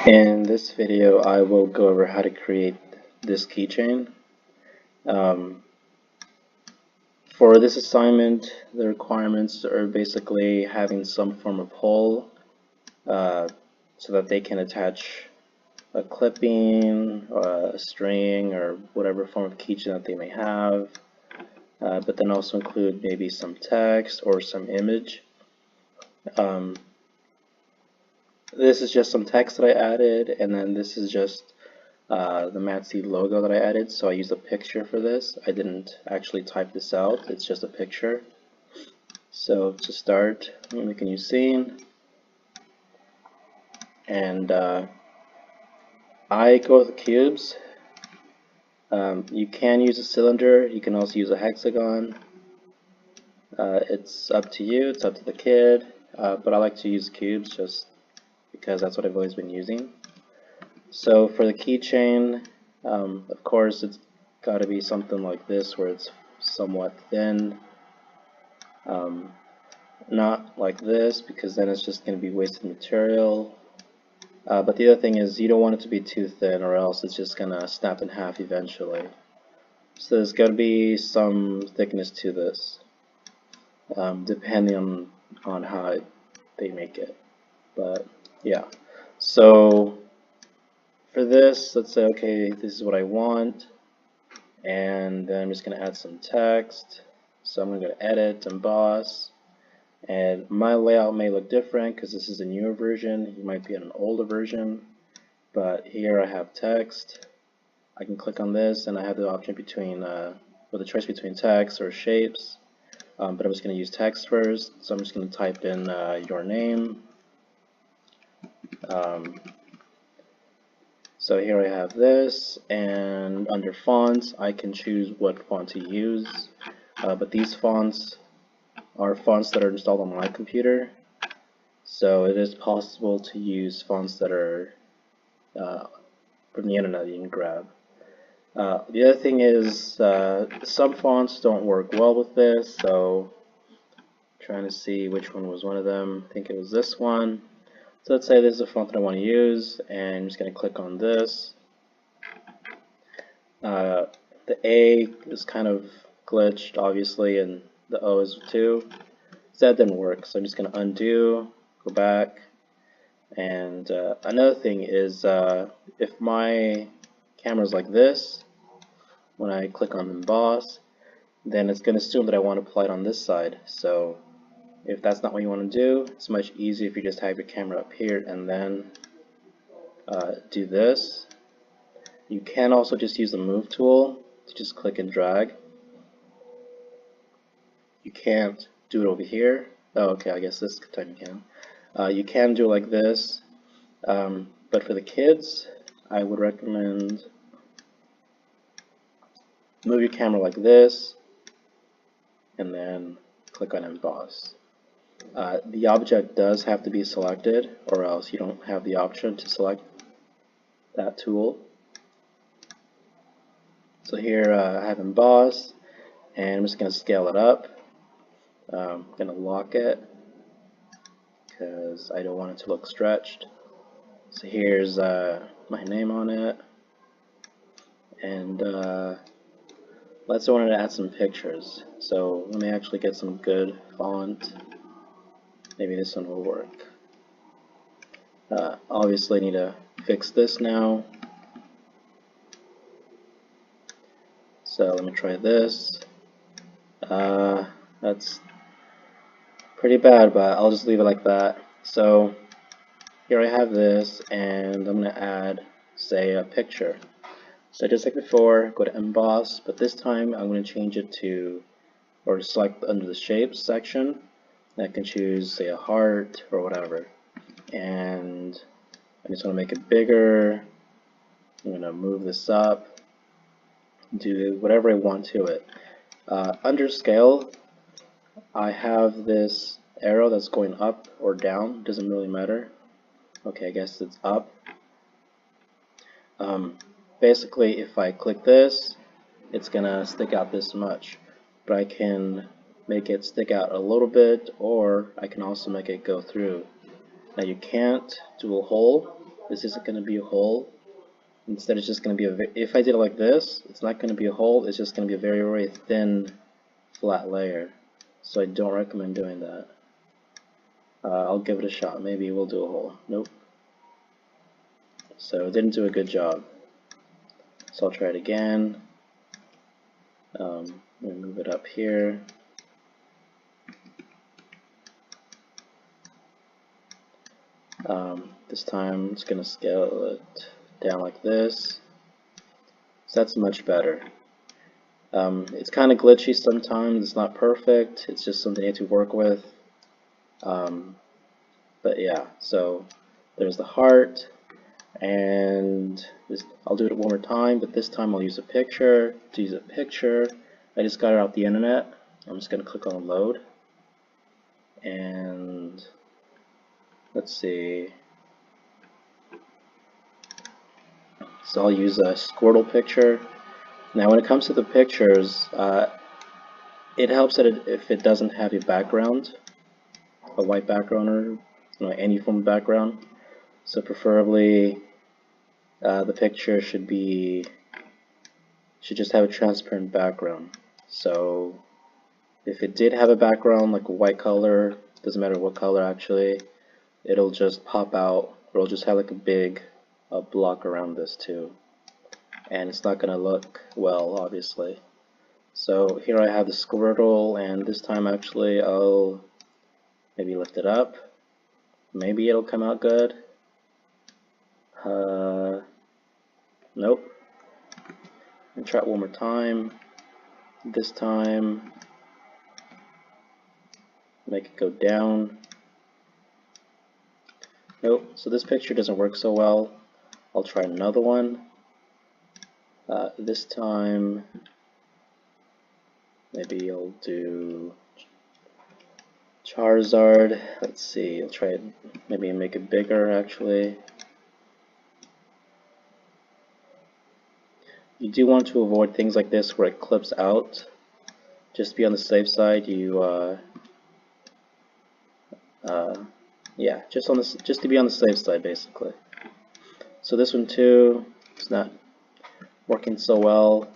In this video, I will go over how to create this keychain. For this assignment, the requirements are basically having some form of hole so that they can attach a clipping, a string, or whatever form of keychain that they may have, but then also include maybe some text or some image. This is just some text that I added, and then this is just the Matzy logo that I added. So I used a picture for this. I didn't actually type this out, it's just a picture. So to start, I'm going to make a new scene, and I go with the cubes. You can use a cylinder, you can also use a hexagon. It's up to you, it's up to the kid, but I like to use cubes just because that's what I've always been using. So for the keychain, of course it's got to be something like this where it's somewhat thin, not like this because then it's just going to be wasted material. But the other thing is you don't want it to be too thin or else it's just going to snap in half eventually. So there's got to be some thickness to this, depending on how they make it. But yeah, so for this, let's say, okay, this is what I want, and then I'm just going to add some text. So I'm going to go to Edit, Emboss, and my layout may look different because this is a newer version. You might be in an older version, but here I have text. I can click on this, and I have the option between, with a choice between text or shapes. But I'm just going to use text first, so I'm just going to type in your name. So here I have this, and under fonts I can choose what font to use, but these fonts are fonts that are installed on my computer, so it is possible to use fonts that are from the internet that you can grab. The other thing is some fonts don't work well with this, so trying to see which one was one of them. I think it was this one. So let's say this is a font that I want to use, and I'm just going to click on this. The A is kind of glitched, obviously, and the O is too. So that didn't work, so I'm just going to undo, go back. And another thing is if my camera is like this, when I click on Emboss, then it's going to assume that I want to apply it on this side. So if that's not what you want to do, it's much easier if you just have your camera up here and then do this. You can also just use the move tool to just click and drag. You can't do it over here. Oh, okay, I guess this time you can. You can do it like this, but for the kids, I would recommend move your camera like this and then click on Emboss. The object does have to be selected, or else you don't have the option to select that tool. So here I have Emboss, and I'm just going to scale it up. I'm going to lock it because I don't want it to look stretched. So here's my name on it, and let's say I wanted to add some pictures. So let me actually get some good font. Maybe this one will work. Obviously I need to fix this now. So let me try this. That's pretty bad, but I'll just leave it like that. So here I have this, and I'm going to add, say, a picture. So just like before, go to Emboss, but this time I'm going to change it to, or select under the Shapes section. I can choose, say, a heart or whatever, and I just want to make it bigger. I'm going to move this up, do whatever I want to it. Under scale, I have this arrow that's going up or down, doesn't really matter. Okay, I guess it's up. Basically, if I click this, it's going to stick out this much, but I can make it stick out a little bit, or I can also make it go through. Now you can't do a hole, this isn't going to be a hole. Instead, it's just going to be if I did it like this, it's not going to be a hole, it's just going to be a very, very thin, flat layer. So I don't recommend doing that. I'll give it a shot. Maybe we'll do a hole. Nope. So it didn't do a good job. So I'll try it again. Let me move it up here. This time it's going to scale it down like this. So that's much better. It's kind of glitchy sometimes. It's not perfect. It's just something you have to work with. But yeah, so there's the heart, and I'll do it one more time, but this time I'll use a picture. To use a picture, I just got it off the internet. I'm just going to click on load, and let's see. So I'll use a Squirtle picture. Now when it comes to the pictures, it helps that if it doesn't have a background, a white background, or any form of background. So preferably the picture should just have a transparent background. So if it did have a background like a white color, doesn't matter what color actually, it'll just pop out, or it'll just have like a big block around this too, and it's not going to look well, obviously. So here I have the Squirtle, and this time actually I'll maybe lift it up. Maybe it'll come out good. Nope. And try it one more time. This time, make it go down. Nope. So this picture doesn't work so well. I'll try another one. This time, maybe I'll do Charizard. Let's see. I'll try it. Maybe make it bigger actually. You do want to avoid things like this where it clips out. Just to be on the safe side, yeah, just to be on the safe side, basically. So this one too, it's not working so well.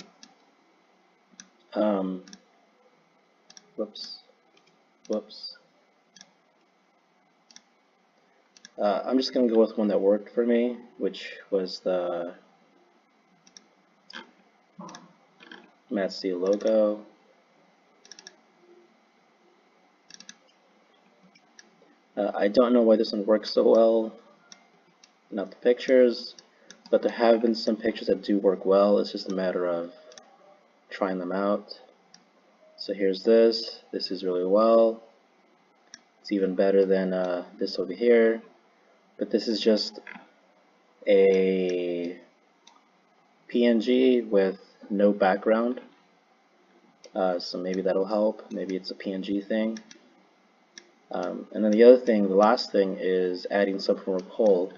Whoops. I'm just gonna go with one that worked for me, which was the Matsu logo. I don't know why this one works so well, not the pictures, but there have been some pictures that do work well. It's just a matter of trying them out. So here's this is really well. It's even better than this over here, but this is just a PNG with no background. So maybe that'll help. Maybe it's a PNG thing. And then the other thing, the last thing, is adding some form of hole.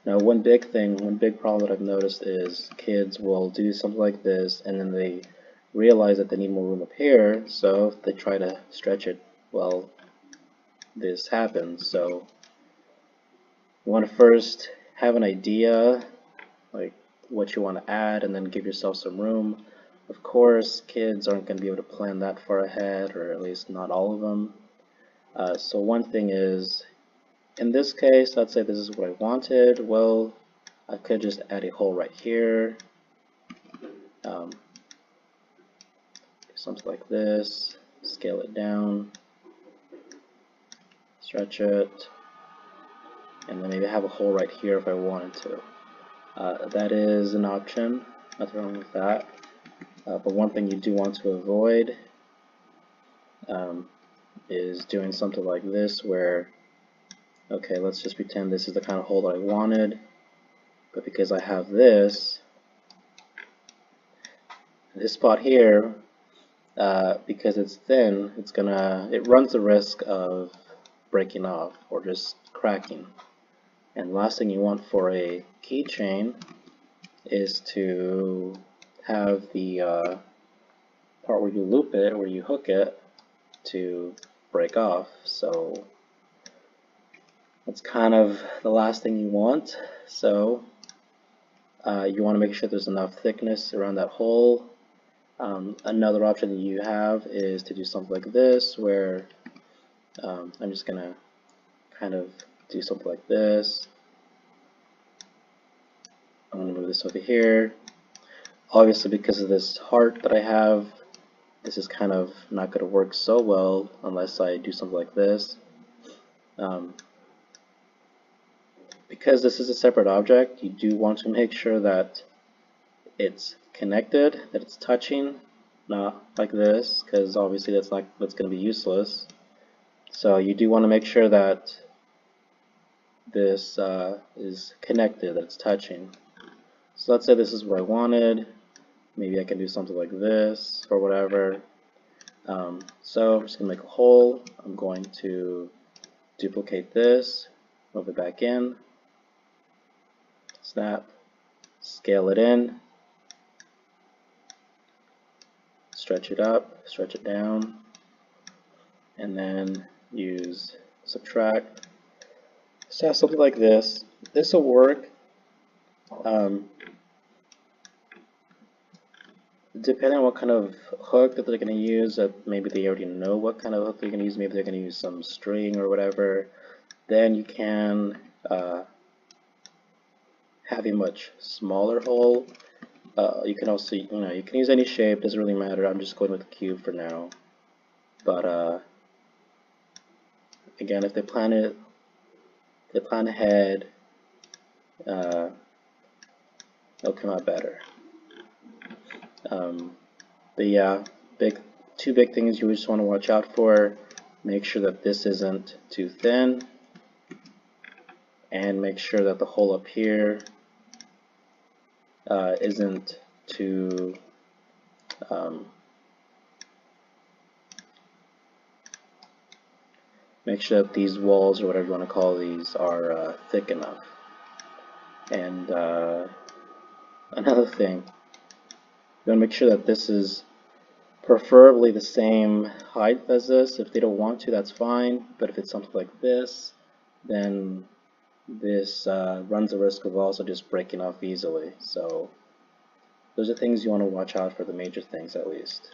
Now one big problem that I've noticed is kids will do something like this and then they realize that they need more room up here, so they try to stretch it. Well, this happens. So you want to first have an idea, like what you want to add, and then give yourself some room. Of course, kids aren't going to be able to plan that far ahead, or at least not all of them. So one thing is, in this case, let's say this is what I wanted. Well, I could just add a hole right here. Something like this. Scale it down. Stretch it. And then maybe have a hole right here if I wanted to. That is an option. Nothing wrong with that. But one thing you do want to avoid is doing something like this where, okay, let's just pretend this is the kind of hole that I wanted, but because I have this spot here, because it's thin, it runs the risk of breaking off or just cracking. And the last thing you want for a keychain is to have the part where you loop it, where you hook it, to break off. So That's kind of the last thing you want. So you want to make sure there's enough thickness around that hole. Another option you have is to do something like this, where I'm just gonna kind of do something like this. I'm gonna move this over here. Obviously, because of this heart that I have, this is kind of not going to work so well unless I do something like this. Because this is a separate object, you do want to make sure that it's connected, that it's touching, not like this, because obviously that's going to be useless. So you do want to make sure that this is connected, that it's touching. So let's say this is what I wanted. Maybe I can do something like this or whatever. So I'm just going to make a hole. I'm going to duplicate this, move it back in, snap, scale it in, stretch it up, stretch it down, and then use subtract. So have something like this. This will work. Depending on what kind of hook that they're going to use, maybe they already know what kind of hook they're going to use, maybe they're going to use some string or whatever, then you can have a much smaller hole. You can also, you can use any shape, doesn't really matter. I'm just going with the cube for now. But again, if they plan ahead, it'll come out better. But yeah, two big things you just want to watch out for. Make sure that this isn't too thin, and make sure that the hole up here isn't too make sure that these walls, or whatever you want to call these, are thick enough. And another thing, you want to make sure that this is preferably the same height as this. If they don't want to, that's fine, but if it's something like this, then this runs the risk of also just breaking off easily. So those are things you want to watch out for, the major things at least.